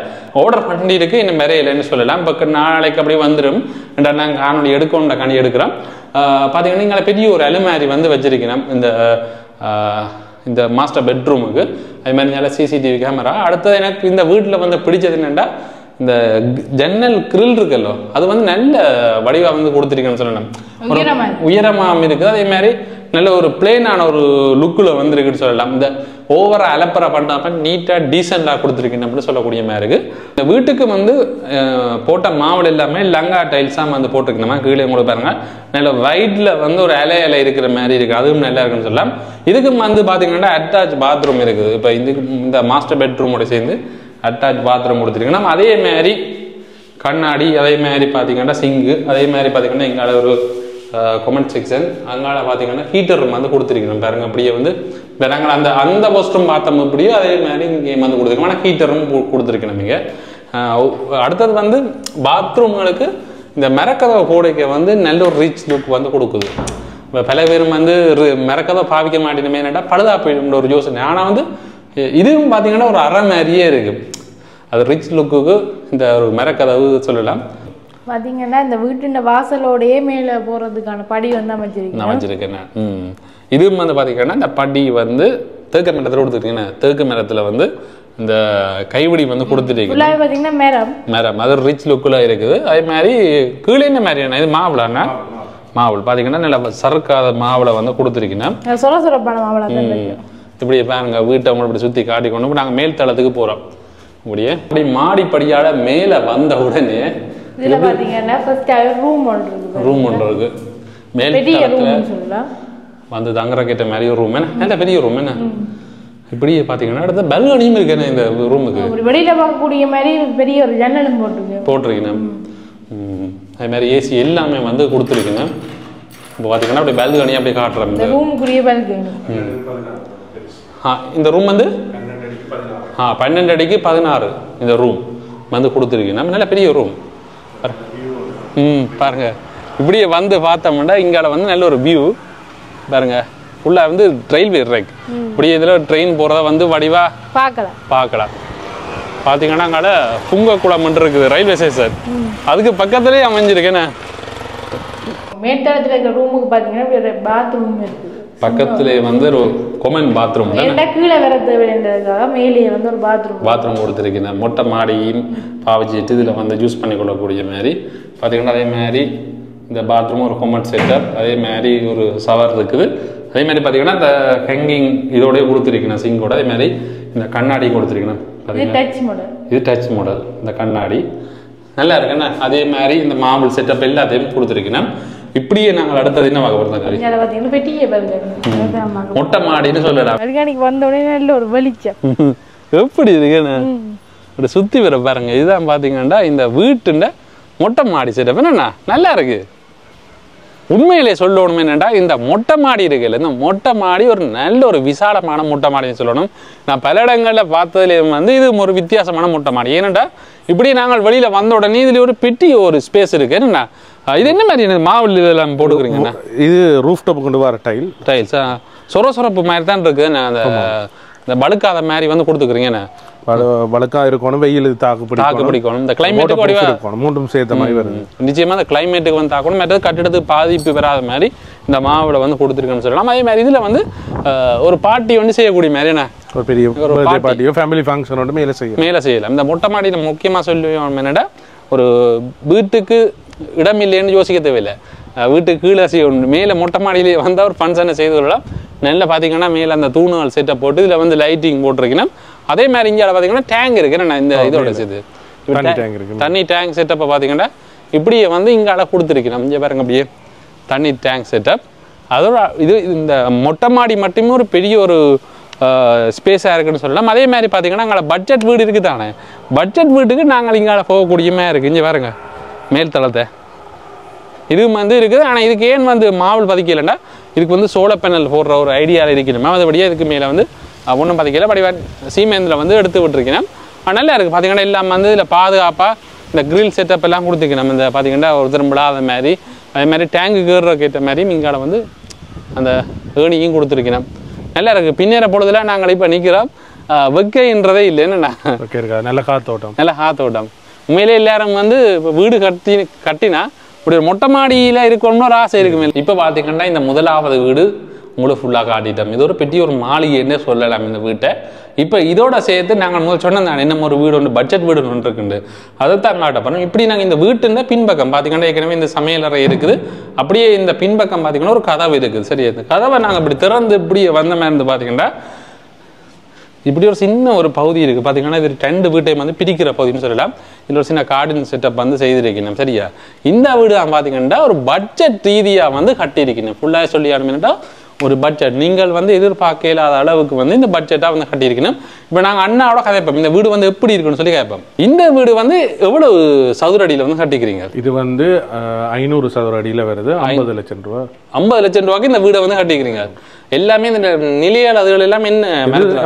ஆர்டர் பண்ணி இருக்கு. இன்னும் நிறைய இல்லைன்னு சொல்லலாம். இப்போ நாளைக்கு அப்படியே வந்துடும். நாங்கள் காணொலி எடுக்கணுன்ற காணி எடுக்கிறோம். பார்த்தீங்கன்னா இங்கே பெரிய ஒரு அலுமாரி வந்து வச்சிருக்கணும் இந்த மாஸ்டர் பெட்ரூமுக்கு. அது மாதிரி நல்ல சிசிடிவி கேமரா. அடுத்தது எனக்கு இந்த வீட்டில் வந்து பிடிச்சது என்னென்னா இந்த ஜன்னல் கிரில் இருக்குல்லோ அது வந்து நல்ல வடிவாக வந்து கொடுத்துருக்கேன்னு சொல்லணும். உயரமாக இருக்குது. அதே மாதிரி நல்ல ஒரு பிளேனான ஒரு லுக்கில் வந்துருக்குன்னு சொல்லலாம். இந்த ஓவரா அலப்பறை பண்ணாம நீட்டாக டீசெண்டாக கொடுத்துருக்கேன் அப்படின்னு சொல்லக்கூடிய மாதிரி இருக்குது. இந்த வீட்டுக்கு வந்து போட்ட மாவல் எல்லாமே லங்கா டைல்ஸாக வந்து போட்டிருக்கணுமா. கீழே கூட பாருங்க நல்ல ஒயிட்ல வந்து ஒரு இலை இருக்கிற மாதிரி இருக்குது. அதுவும் நல்லா இருக்குன்னு சொல்லலாம். இதுக்கும் வந்து பார்த்தீங்கன்னா அட்டாச் பாத்ரூம் இருக்குது. இப்போ இந்த மாஸ்டர் பெட்ரூமோட சேர்ந்து அட்டாச் பாத்ரூம் கொடுத்துருக்கேன். நம்ம அதே மாதிரி கண்ணாடி, அதே மாதிரி பார்த்தீங்கன்னா சிங்கு, அதே மாதிரி பார்த்தீங்கன்னா எங்கால ஒரு கமெண்ட் செக்ஷன், அங்கால பார்த்தீங்கன்னா ஹீட்டர் ரூம் வந்து கொடுத்துருக்கணும் பாருங்க. அப்படியே வந்து நாங்கள் அந்த வாஷ்ரூம் பார்த்தோம் அப்படியோ அதே மாதிரி இங்கே வந்து கொடுத்துருக்கோம். ஆனால் ஹீட்டர் ரூம் கொடுத்துருக்கணும் இங்கே. அடுத்தது வந்து பாத்ரூம்களுக்கு இந்த மரக்கதவை கோடைக்கு வந்து நல்ல ஒரு ரிச் லுக் வந்து கொடுக்குது. இப்போ பல பேரும் வந்து மரக்கதவை பாவிக்க மாட்டேனுமே என்னடா பழுதா போயிடும்ன்ற ஒரு யோசனை. ஆனால் வந்து இதுவும் பார்த்தீங்கன்னா ஒரு அரை மாதிரியே இருக்கு. அது ரிச் லுக்குக்கு இந்த ஒரு மரக்கதவு சொல்லலாம். பார்த்தீங்கன்னா இந்த வீட்டின் வாசலோடையே மேலே போகிறதுக்கான படி வந்து அமைச்சிருக்கேன். இதுவும் வந்து பார்த்தீங்கன்னா இந்த படி வந்து தேக்க மரத்தில் கொடுத்துருக்கீங்கன்னா தேக்க மரத்தில் வந்து இந்த கைவிடி வந்து கொடுத்துருக்கீங்க. பார்த்தீங்கன்னா மரம் அது ரிச் லுக்கில் இருக்குது. அதே மாதிரி கீழே என்ன மாதிரியான இது மாவுளானா மாவுள் பார்த்தீங்கன்னா நல்ல சறுக்காத மாவுளை வந்து கொடுத்துருக்கீங்கன்னா இப்படி பாருங்க வீட்டை அவங்க இப்படி சுற்றி காட்டி கொண்டு நாங்கள் மேல் தளத்துக்கு போகிறோம். இப்படியே இப்படி மாடிப்படியால மேலே வந்த உடனே ரூம் ஒன்று இருக்கு. மேல் தளத்துல வந்து தங்குற கேட்ட மாதிரி ஒரு ரூம் நல்ல பெரிய ரூம் என்ன இப்படியே பார்த்தீங்கன்னா அடுத்த பல்கனியும் இருக்கேன் இந்த ரூமுக்கு. வெளியில பார்க்கக்கூடிய மாதிரி பெரிய ஒரு ஜன்னலும் போட்டிருக்கீங்க. அதே மாதிரி ஏசி எல்லாமே வந்து கொடுத்துருக்குங்க. இப்போ பார்த்தீங்கன்னா அப்படி பால்கனி அப்படி காட்டுறேன். இந்த ரூமுக்குரிய பால்கனி. இந்த ரூம் வந்து 12 அடிக்கு 16 இந்த ரூம் வந்து கொடுத்துருக்கீங்க. நல்ல பெரிய ரூம் பாருங்க. இப்படியே வந்து பார்த்தோம்னா இங்கால வந்து நல்ல ஒரு வியூ பாருங்க. ஃபுல்லாக வந்து ரயில்வே ட்ராக். இப்படி இதில் ட்ரெயின் போகிறத வந்து வடிவா பார்க்கலாம். பார்த்தீங்கன்னா அங்கால புங்கக்குளம் இருக்குது ரயில்வே ஸ்டேஷன். அதுக்கு பக்கத்துலேயே அமைஞ்சிருக்கேண்ணே. மேல்தளத்தில் இருக்கிற ரூமுக்கு பார்த்தீங்கன்னா பாத்ரூம் இருக்குது. பக்கத்துல வந்து ஒரு கொமன் பாத்ரூம் கீழே வர தேவைன்றதுக்காக மேலே வந்து ஒரு பாத்ரூம் கொடுத்துருக்கீங்க. மொட்டை மாடியும் பாவிச்சிட்டு இதில் வந்து யூஸ் பண்ணி கொள்ளக்கூடிய மாதிரி பார்த்தீங்கன்னா. அதே மாதிரி இந்த பாத்ரூம் ஒரு கொமன் செட்டப், அதே மாதிரி ஒரு ஷவர் இருக்குது. அதே மாதிரி பார்த்தீங்கன்னா இந்த ஹேங்கிங் இதோடய கொடுத்துருக்கீங்க சிங்கோட. அதே மாதிரி இந்த கண்ணாடி கொடுத்துருக்கீங்க. இது டச் மாடல் இந்த கண்ணாடி நல்லா இருக்குண்ணா. அதே மாதிரி இந்த மார்பிள் செட்டப் எல்லாத்தையும் கொடுத்துருக்கீங்க. இப்படியே நாங்கள் அடுத்தது என்ன பார்க்க போறோம்? மொட்டை மாடின்னு சொல்லலாம். வந்த உடனே நல்ல ஒரு வெளிச்சம் எப்படி இருக்குன்னு சுத்தி வர பாருங்க. இதுதான் பாத்தீங்கன்னா இந்த வீட்டுண்ட மொட்டை மாடி செட்டப் என்னண்ணா நல்லா இருக்கு. உண்மையிலே சொல்லணும் என்னென்னா இந்த மொட்டை மாடி இருக்குல்ல, இந்த மொட்டை மாடி ஒரு நல்ல ஒரு விசாலமான மொட்டை மாடின்னு சொல்லணும். நான் பல இடங்களில் பார்த்ததுலேயும் வந்து இது ஒரு வித்தியாசமான மொட்டை மாடி. ஏன்னாண்டா இப்படி நாங்கள் வெளியில் வந்த உடனே இதில் ஒரு பெட்டி ஒரு ஸ்பேஸ் இருக்குது. என்னண்ணா இது என்ன மாதிரி எனக்கு மாவில் இதெல்லாம் போட்டுக்கிறீங்கண்ணா? இது ரூஃப் டாப் கொண்டு வர டைல்ஸா சொரப்பு மாதிரி தான் இருக்குது. நான் அந்த பழுக்காத மாதிரி வந்து கொடுத்துக்கிறீங்கண்ணா. வழக்கா இருக்கணும், வெயில் தாக்கு பிடிக்கணும், இந்த கிளைமேட்டுக்கு மூன்றும் சேர்த்த மாதிரி வருது. நிச்சயமா இந்த கிளைமேட்டுக்கு வந்து தாக்கணும், மற்றது கட்டிடத்துக்கு பாதிப்பு பெறாத மாதிரி இந்த மாவுல வந்து கொடுத்துருக்கேன்னு சொல்லலாம். அதே மாதிரி இதுல வந்து ஒரு பார்ட்டி வந்து செய்யக்கூடிய மாதிரி என்ன ஒரு பெரிய பர்த்டே பார்ட்டியோ ஃபேமிலி ஃபங்க்ஷனோட மேலே செய்யலாம். இந்த மொட்டை மாடியில் முக்கியமாக சொல்லுவோம் என்னடா, ஒரு வீட்டுக்கு இடம் இல்லைன்னு யோசிக்க தேவையில்லை, வீட்டுக்கு கீழே செய்யணும். மேலே மொட்டை மாடியிலே வந்தால் ஒரு ஃபங்க்ஷனை செய்து கொள்ளலாம். நல்லா பார்த்தீங்கன்னா மேலே அந்த தூணுகள் செட்டப் போட்டு இதில் வந்து லைட்டிங் போட்டிருக்கணும். அதே மாதிரி இங்கே பார்த்தீங்கன்னா டேங்க் இருக்கு. நான் இந்த இதோட செய்து தண்ணி டேங்க் செட்டப்பை பார்த்தீங்கன்னா இப்படியே வந்து இங்கே அழகாக கொடுத்துருக்கணும். இங்கே பாருங்க அப்படியே தண்ணி டேங்க் செட்டப். அதோட இது இந்த மொட்டை மாடி மட்டுமே ஒரு பெரிய ஒரு ஸ்பேஸாக இருக்குன்னு சொல்லலாம். அதே மாதிரி பார்த்தீங்கன்னா அங்கே பட்ஜெட் வீடு இருக்குது தானே, பட்ஜெட் வீட்டுக்கு நாங்கள் இங்கே போகக்கூடியமே இருக்குது. இங்கே பாருங்க மேல் தளத்தை இது வந்து இருக்குது. ஆனால் இதுக்கு ஏன் வந்து மாவல் பதிக்கலைன்னா இதுக்கு வந்து சோலார் பேனல் போடுற ஒரு ஐடியாவில் இருக்கணுமே, அதுபடியாக இதுக்கு மேலே வந்து ஒன்றும் பதிக்கலை. படி சீமேந்தில் வந்து எடுத்து விட்டுருக்கணும். நல்லா இருக்குது பார்த்தீங்கன்னா. எல்லாம் வந்து இதில் பாதுகாப்பாக இந்த கிரில் செட்டப் எல்லாம் கொடுத்துருக்கணும். இந்த பார்த்தீங்கன்னா ஒரு திரும்பலாத மாதிரி, அதே மாதிரி டேங்கு கீறக்கு ஏற்ற மாதிரி மிங்கால வந்து அந்த ஏணியும் கொடுத்துருக்கணும். நல்லா இருக்குது. பின்னேற பொழுதுல நாங்கள் இப்போ நிற்கிறோம், வெக்கைன்றதே இல்லை. என்னண்ணா நல்ல காத்தோட்டம், நல்ல காத்தோட்டம். உண்மையிலே எல்லாரும் வந்து இப்போ வீடு கட்டினா இப்படி ஒரு மொட்டை மாடியில் இருக்கணும்னு ஒரு ஆசை இருக்குமே. இப்போ பார்த்தீங்கன்னா இந்த முதலாவது வீடு உங்களுக்கு ஃபுல்லாக காட்டிட்டோம். இது ஒரு பெரிய ஒரு மாளிகைன்னே சொல்லலாம் இந்த வீட்டை. இப்போ இதோட சேர்த்து நாங்கள் முதல் சொன்னேன் என்ன ஒரு வீடு ஒன்று பட்ஜெட் வீடு ஒன்று இருக்குண்டு, அதை தான் காட்டப்போம். இப்படி நாங்கள் இந்த வீட்டுன்னா பின்பக்கம் பார்த்தீங்கன்னா ஏற்கனவே இந்த சமையலறை இருக்குது. அப்படியே இந்த பின்பக்கம் பார்த்தீங்கன்னா ஒரு கதவு இருக்குது. சரி, அந்த கதவை நாங்கள் இப்படி திறந்து இப்படி வந்த மாதிரி இருந்து பார்த்தீங்கன்னா இப்படி ஒரு சின்ன ஒரு பகுதி இருக்குது. பார்த்தீங்கன்னா இது 2 வீட்டை வந்து பிரிக்கிற பகுதின்னு சொல்லலாம். இதில் ஒரு சின்ன கார்டன் செட்டப் வந்து செய்திருக்கணும். சரியா, இந்த வீடு பார்த்தீங்கன்னா ஒரு பட்ஜெட் ரீதியாக வந்து கட்டியிருக்கணும். ஃபுல்லாக சொல்லி ஆரம்பிச்சுட்டா ஒரு பட்ஜெட் நீங்கள் வந்து எதிர்பார்க்க இல்லாத அளவுக்கு வந்து இந்த பட்ஜெட்டாக வந்து கட்டியிருக்கணும். இப்போ நாங்கள் அண்ணாவோட கதைப்போம் இந்த வீடு வந்து எப்படி இருக்குன்னு சொல்லி கேட்போம். இந்த வீடு வந்து எவ்வளவு சதுர அடியில் வந்து கட்டிக்கிறீங்க? இது வந்து 500 சதுர அடியில் வருது. 50 லட்சம் ரூபா. 50 லட்சம் ரூபாய்க்கு இந்த வீடை வந்து கட்டிக்கிறீங்க. எல்லாமே இந்த நிலையால் அதுகள் எல்லாம் என்ன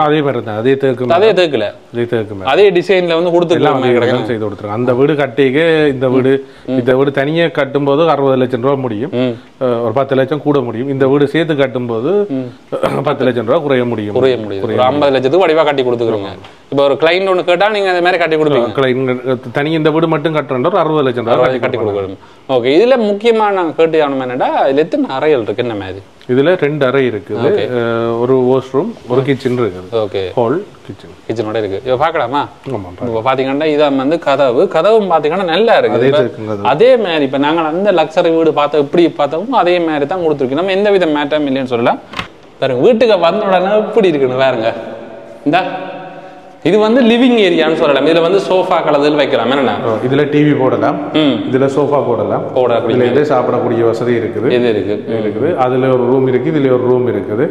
அதே மாதிரி தான், அதே தேக்குல அதே டிசைன்ல வந்து கொடுத்துருக்காங்க, செய்து கொடுத்துருக்காங்க. அந்த வீடு கட்டிக்கு இந்த வீடு தனியாக கட்டும் போது 60 லட்சம் ரூபா முடியும், ஒரு 10 லட்சம் கூட முடியும். இந்த வீடு சேர்த்து கட்டும் போது 10 லட்சம் ரூபா குறைய முடியும். ஒரு 50 லட்சத்துக்கு வடிவா கட்டி கொடுத்துருக்காங்க. இப்போ ஒரு கிளைண்ட் ஒன்று கேட்டா நீங்க அந்த மாதிரி கட்டி கொடுப்பீங்க. தனி இந்த வீடு மட்டும் கட்டுறோம் ஒரு 60 லட்சம் ரூபா கட்டி கொடுக்கணும். ஓகே, இதுல முக்கியமா நாங்கள் கேட்டு ஆகணும் என்னடா, இதுல எத்தனை அறைகள் இருக்கு? என்ன மாதிரி இதுல 2 அறை இருக்குது, ஒரு வாஷ்ரூம், ஒரு கிச்சன் இருக்குது. ஓகே, ஹால் கிச்சனோட இருக்கு. இப்போ பார்க்கலாமா? இப்போ பாத்தீங்கன்னா இதான் வந்து கதவும் பாத்தீங்கன்னா நல்லா இருக்கு. அதே மாதிரி இப்போ நாங்கள் அந்த லக்ஸரி வீடு பார்த்தோம், இப்படி பார்த்தோம் அதே மாதிரி தான் கொடுத்துருக்கோம். நம்ம எந்த வித மேட்டம் இல்லைன்னு சொல்லலாம். பாருங்க வீட்டுக்கு வந்த உடனே இப்படி இருக்குன்னு பாருங்க. இந்த இது வந்து லிவிங் ஏரியான்னு சொல்லலாம். இதுல வந்து சோஃபா கலதில் வைக்கலாம். என்னன்னா இதுல டிவி போடலாம், இதுல சோஃபா போடலாம், இதுல சாப்பிடக்கூடிய வசதி இருக்குது. இது இருக்குது. அதுல ஒரு ரூம் இருக்கு, இதுல ஒரு ரூம் இருக்குது,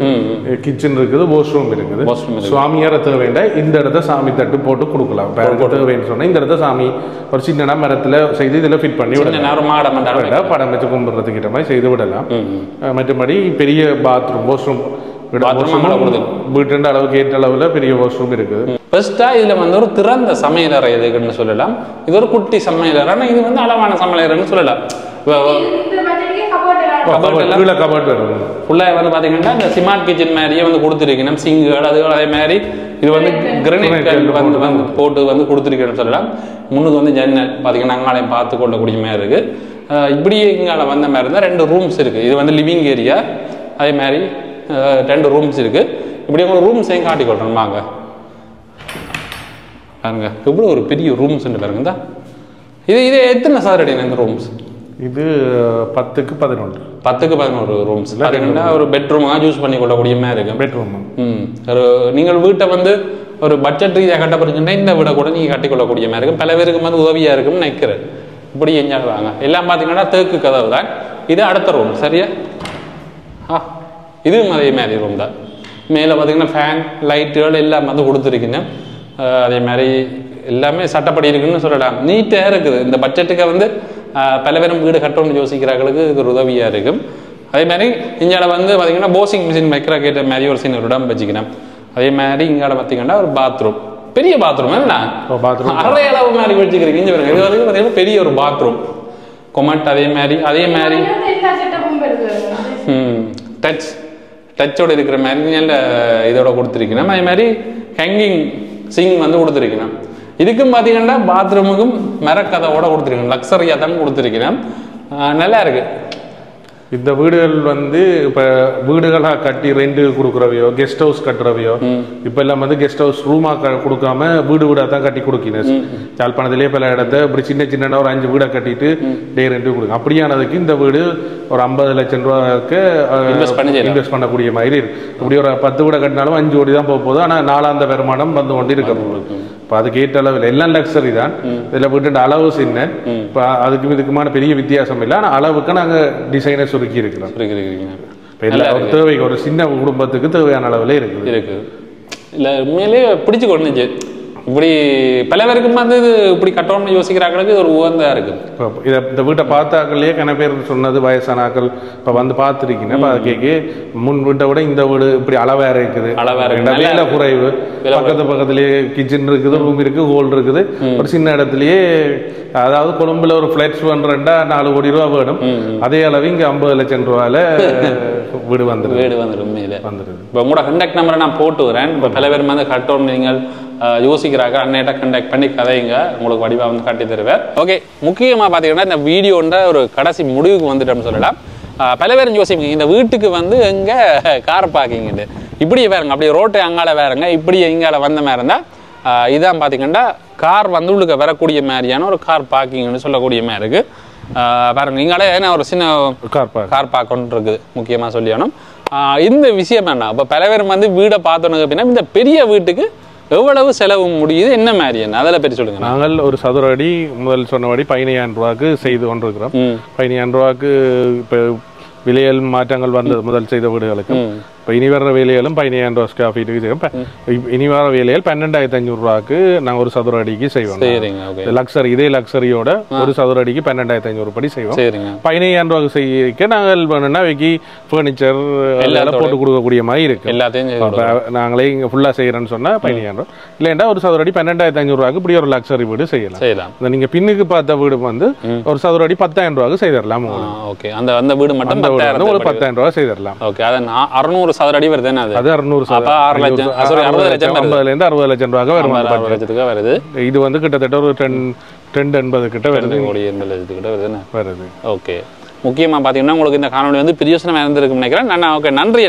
கிச்சன் இருக்குது, வாஷ்ரூம் இருக்குது. சுவாமியார தேவைண்டா இந்த இடத்த சாமி தட்டு போட்டு கொடுக்கலாம். தேவைன்னு சொன்னா இந்த இடத்த சாமி ஒரு சின்ன மரத்துல செய்து இதுல ஃபிட் பண்ணி விடலாம், படம் வச்சு கும்பிடுறதுக்கிட்ட மாதிரி செய்து விடலாம். மற்றபடி பெரிய பாத்ரூம், வாஷ்ரூம் வீட்டு அளவுக்கு ஏற்ற அளவுல பெரிய வாஷ்ரூம் இருக்குது. ஃபர்ஸ்டா இதுல வந்து ஒரு திறந்த சமையலறை எதுக்குன்னு சொல்லலாம். இது ஒரு குட்டி சமையலறை, ஆனா இது வந்து அளவான சமையலறைன்னு சொல்லலாம். ஃபுல்லா வந்து பாத்தீங்கன்னா இந்த ஸ்மார்ட் கிச்சன் மாதிரியே வந்து கொடுத்துருக்கணும். சிங்குகள் அதுகள் அதே மாதிரி இது வந்து கிரனைட் வந்து போட்டு வந்து கொடுத்துருக்கணும்னு சொல்லலாம். முன்னுக்கு வந்து ஜன்னல் பாத்தீங்கன்னா அங்காலையும் பார்த்து கொள்ளக்கூடிய மாதிரி இருக்கு. இப்படியே இங்கால வந்த மாதிரி இருந்தால் 2 ரூம்ஸ் இருக்கு. இது வந்து லிவிங் ஏரியா, அதே மாதிரி 2 ரூம்ஸ் இருக்கு. இப்படி உங்களுக்கு ரூம்ஸையும் காட்டி கொள்றோம் வாங்க. பாருங்க எவ்வளோ ஒரு பெரிய ரூம்ஸ் பாருங்க. இந்த இது எத்தனை சதுர அடி இந்த ரூம்ஸ்? இது 10க்கு 11 ரூம்ஸ். பார்த்தீங்கன்னா ஒரு பெட்ரூமாக யூஸ் பண்ணி கொள்ளக்கூடிய மாதிரி இருக்கு. பெட்ரூம் ஒரு நீங்கள் வீட்டை வந்து ஒரு பட்ஜெட் ரீதியாக கட்ட போறீங்கன்னா இந்த வீடை கூட நீங்கள் கட்டிக்கொள்ளக்கூடிய மாதிரி இருக்கும். பல பேருக்கு வந்து உதவியாக இருக்கும்னு நினைக்கிறேன். இப்படி எஞ்சாடுவாங்க எல்லாம் பார்த்தீங்கன்னா தேக்கு கதவு தான். இது அடுத்த ரூம் சரியா? இதுவும் அதே மாதிரி ரூம் தான். மேலே பார்த்தீங்கன்னா ஃபேன் லைட்டுகள் எல்லாம் வந்து கொடுத்துருக்கீங்க. அதே மாதிரி எல்லாமே சட்டப்படி இருக்குன்னு சொல்லலாம். நீட்டாக இருக்குது. இந்த பட்ஜெட்டுக்கு வந்து பல பேரும் வீடு கட்டணும்னு யோசிக்கிறாங்களுக்கு இது ஒரு உதவியாக இருக்கும். அதே மாதிரி இங்கால வந்து பார்த்தீங்கன்னா வாஷிங் மிஷின் வைக்கிற கேட்ட மாதிரி ஒரு சின்ன ஒரு இடம் வச்சுக்கணும். அதே மாதிரி இங்கால பார்த்தீங்கன்னா ஒரு பாத்ரூம், பெரிய பாத்ரூம் என்ன அரை அளவு மாதிரி வச்சுக்கிறீங்க. இங்கே இது வரைக்கும் பார்த்தீங்கன்னா பெரிய ஒரு பாத்ரூம் கொமெண்ட். அதே மாதிரி டச்சோட இருக்கிற மாதிரி நல்ல இதோட கொடுத்துருக்கணும். அதே மாதிரி ஹேங்கிங் சிங் வந்து கொடுத்துருக்கணும். இதுக்கும் பார்த்தீங்கன்னா பாத்ரூமுக்கும் மரக்கதவோட கொடுத்துருக்கணும். லக்ஸரியாக தான் கொடுத்துருக்கணும். நல்லா இருக்கு. இந்த வீடுகள் வந்து இப்போ வீடுகளாக கட்டி ரெண்டு கொடுக்குறவையோ கெஸ்ட் ஹவுஸ் கட்டுறவையோ இப்போ எல்லாம் வந்து கெஸ்ட் ஹவுஸ் ரூமாக கொடுக்காம வீடு வீடாக தான் கட்டி கொடுக்கணும். யாழ்ப்பாணத்திலே பல இடத்த இப்படி சின்ன சின்ன ஒரு 5 வீடை கட்டிட்டு டே ரெண்டு கொடுக்கும். அப்படியானதுக்கு இந்த வீடு ஒரு 50 லட்சம் ரூபாய்க்கு இன்வெஸ்ட் பண்ணக்கூடிய மாதிரி இருக்கு. இப்படி ஒரு 10 வீடை கட்டினாலும் 5 கோடி தான் போக போகுது. ஆனால் நாளாந்த வருமானம் வந்து கொண்டு இருக்க. இப்போ அதுக்கு ஏற்ற அளவில் எல்லாம் லக்ஸரி தான். இதில் வீட்டு அளவு சின்ன, இப்போ அதுக்கு இதுக்குமான பெரிய வித்தியாசம் இல்லை. ஆனால் அளவுக்கு நாங்கள் டிசைனை சுருக்கி இருக்கிறோம். இப்போ எல்லா ஒரு தேவைக்கு ஒரு சின்ன குடும்பத்துக்கு தேவையான அளவில் இருக்குது. இல்லை உண்மையிலே பிடிச்சி கொண்டுச்சு. இப்படி பல பேருக்கும் வந்து இது இப்படி கட்டணும்னு யோசிக்கிறாங்களுக்கு ஒரு உகந்தா இருக்கு. இப்போ இந்த வீட்டை பார்த்தாக்களே கன பேர் சொன்னது வயசானாக்கள் இப்போ வந்து பார்த்துருக்கீங்க. இப்போ அது கேட்க முன் வீட்டை விட இந்த வீடு இப்படி அளவேற இருக்குது, வேலை குறைவு, பக்கத்துலேயே கிச்சன் இருக்குது, ரூம் இருக்குது, ஹோல் இருக்குது. ஒரு சின்ன இடத்துலயே அதாவது கொழும்புல ஒரு ஃபிளாட்ஸ் பண்ணுறா 4 கோடி ரூபா வேணும். அதே அளவு இங்கே 50 லட்சம் ரூபாயில வீடு வந்துடும். இப்போ உங்களோட கண்டாக்ட் நம்பரை நான் போட்டு வரேன். இப்போ பல பேர் வந்து கட்டணும் நீங்கள் யோசிக்கிறாங்க, அன்னையிட்ட கண்டாக்ட் பண்ணி கதைங்க, உங்களுக்கு வடிவா வந்து காட்டி தருவேன். ஓகே, முக்கியமாக பார்த்தீங்கன்னா இந்த வீடியோன்ற ஒரு கடைசி முடிவுக்கு வந்துட்டோம்னு சொல்லலாம். பல பேரும் யோசிப்பீங்க இந்த வீட்டுக்கு வந்து எங்கே கார் பார்க்கிங்கு இப்படியே வேறுங்க, அப்படியே ரோட்டை அங்கால வேறுங்க, இப்படியே இங்கால வந்த மாதிரி இருந்தால் இதான் பார்த்தீங்கன்னா கார் வந்து உள்ளுக்கு வரக்கூடிய மாதிரியான ஒரு கார் பார்க்கிங்னு சொல்லக்கூடிய மாதிரி இருக்குது. பாருங்க இங்கால ஏன்னா ஒரு சின்ன கார் பார்க் ஒன்று இருக்குது. முக்கியமாக சொல்லியானோம் இந்த விஷயம் என்ன, இப்போ பல பேர் வந்து வீடை பார்த்தோன்னு அப்படின்னா இந்த பெரிய வீட்டுக்கு எவ்வளவு செலவு முடியுது, என்ன மாதிரி என்ன அதில் பற்றி சொல்லுங்க. நாங்கள் ஒரு சதுர அடி முதல் சொன்னபடி 15,000 ரூபாய்க்கு செய்து கொண்டிருக்கிறோம். 15,000 ரூபாய்க்கு இப்போ விலையல் மாற்றங்கள் வந்தது முதல் செய்த வீடுகளுக்கு. இப்போ இனி வர்ற வேலைகளும் 15,000 ரூபா ஸ்கொயர் ஃபீட்டுக்கு இனி வர வேலைகள் 12,500 ரூபாய்க்கு நாங்கள் ஒரு சதுர அடிக்கு செய்வோம். லக்ஸரி இதே லக்ஸரியோட ஒரு சதுர அடிக்கு 12,500 படி செய்வோம். 15,000 ரூபாய்க்கு செய்ய நாங்கள் வேணும்னா வைக்கி ஃபர்னிச்சர் எல்லாம் போட்டு கொடுக்கக்கூடிய மாதிரி இருக்கு. எல்லாத்தையும் நாங்களே இங்கே ஃபுல்லாக செய்யறேன்னு சொன்னா 15,000 ரூபா, இல்லைன்னா ஒரு சதுர அடி 12,500 ரூபாய்க்கு இப்படி ஒரு லக்ஸரி வீடு செய்யலாம். நீங்க பின்னுக்கு பார்த்த வீடு வந்து ஒரு சதுர அடி 10,000 ரூபாய்க்கு செய்திடலாம். அந்த வீடு மட்டும் ஒரு 10,000 ரூபாய் செய்திடலாம். 600 சதுர அடி வருது. அது 600 50,000 60,000 ரூபாய்க்கு வருது. இது வந்து கிட்டத்தட்ட ஒரு 10-80 கிட்ட வருது. ஓகே, முக்கியமா பாத்தீங்கன்னா உங்களுக்கு இந்த காணொலி வந்து பிரியோசனமா இருந்திருக்கும்னு நினைக்கிறேன். நான் ஓகே, நன்றி.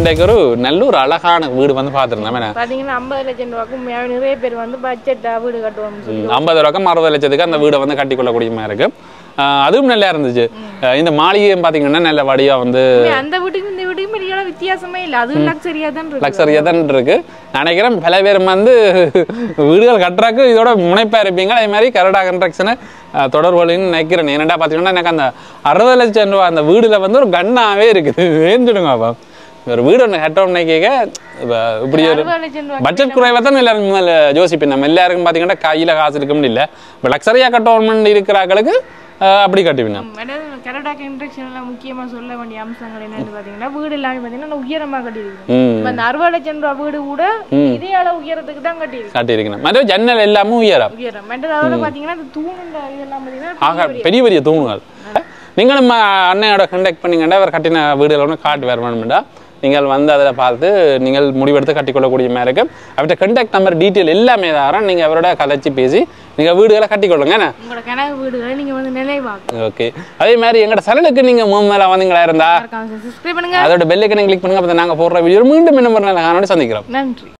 இன்றைக்கு ஒரு நல்ல ஒரு அழகான வீடு வந்து பார்த்துருந்தோம். பார்த்தீங்கன்னா 50 லட்சம் ரூபாய்க்கும் நிறைய பேர் வந்து பட்ஜெட்டாக வீடு கட்டுவோம். 50 ரூபாய்க்கும் 60 லட்சத்துக்கு அந்த வீடை வந்து கட்டி கொள்ளக்கூடிய மாதிரி இருக்கு. அதுவும் நல்லா இருந்துச்சு. இந்த மாளிகையும் பார்த்தீங்கன்னா நல்ல வடியா வந்து அந்த வீட்டுக்கும் இந்த வீட்டுக்கும் பெரிய வித்தியாசமே இல்லை. அதுவும் லக்ஸரியா தான் இருக்கு. நினைக்கிறேன் பல பேர் வந்து வீடுகள் கட்டுறாக்கு இதோட முனைப்பா இருப்பீங்க. அதே மாதிரி கரடா கன்ஸ்ட்ரக்ஷனை தொடர்புன்னு நினைக்கிறேன். என்னடா பார்த்தீங்கன்னா எனக்கு அந்த 60 லட்சம் ரூபா அந்த வீடுல வந்து ஒரு கண்ணாவே இருக்குது. ஏன்னு அப்பா ஒரு வீடு ஒன்று கட்டோம்னு கேட்க இப்படி ஒரு பட்ஜெட் குறைவாக தான் எல்லாரும் யோசிப்பேன். நம்ம எல்லாருக்கும் பார்த்தீங்கன்னா கையில் காசு இருக்கும்னு இல்லை. இப்போ லக்ஸரியாக கட்டோம்னு இருக்கிறாங்களுக்கு அப்படி கட்டுவீங்க. கனடா கன்ஸ்ட்ரக்ஷன்ல முக்கியமா சொல்ல வேண்டிய அம்சங்கள் என்னன்னு பாத்தீங்கன்னா வீடு எல்லாமே பாத்தீங்கன்னா உயரமா கட்டியிருக்கோம். அந்த 60 லட்சம் ரூபாய் வீடு கூட இதே அளவு உயரத்துக்கு தான் கட்டியிருக்கேன். மற்ற ஜன்னல் எல்லாமே உயரம். மற்ற பாத்தீங்கன்னா தூணுங்க இதெல்லாம் பாத்தீங்கன்னா பெரிய பெரிய தூணுகள். நீங்க நம்ம அண்ணையோட கண்டக்ட் பண்ணீங்கன்னா அவர் கட்டின வீடுகள் ஒன்று காட்டு வேறு வேணும்டா நீங்கள் வந்து அதில் பார்த்து நீங்கள் முடிவெடுத்து கட்டிக்கொள்ளக்கூடிய மாதிரி இருக்கும். அவர்கிட்ட கான்டாக்ட் நம்பர் டீட்டெயில் எல்லாமே தரேன். நீங்கள் அவரோட கதைச்சி பேசி நீங்கள் வீடுகளை கட்டிக்கொள்ளுங்க. உங்களோட கனவு வீடுகளை நீங்கள் வந்து நினைவாங்க. ஓகே, அதே மாதிரி எங்களோட சேனலுக்கு நீங்கள் மேலே வந்தீங்களா இருந்தா சப்ஸ்கிரைப் பண்ணுங்க, அதோட பெல் ஐக்கனை கிளிக் பண்ணுங்க. அப்போ நாங்கள் போடுற வீடியோ மீண்டும் இன்னும் ஒரு நாள் சந்திக்கிறோம். நன்றி.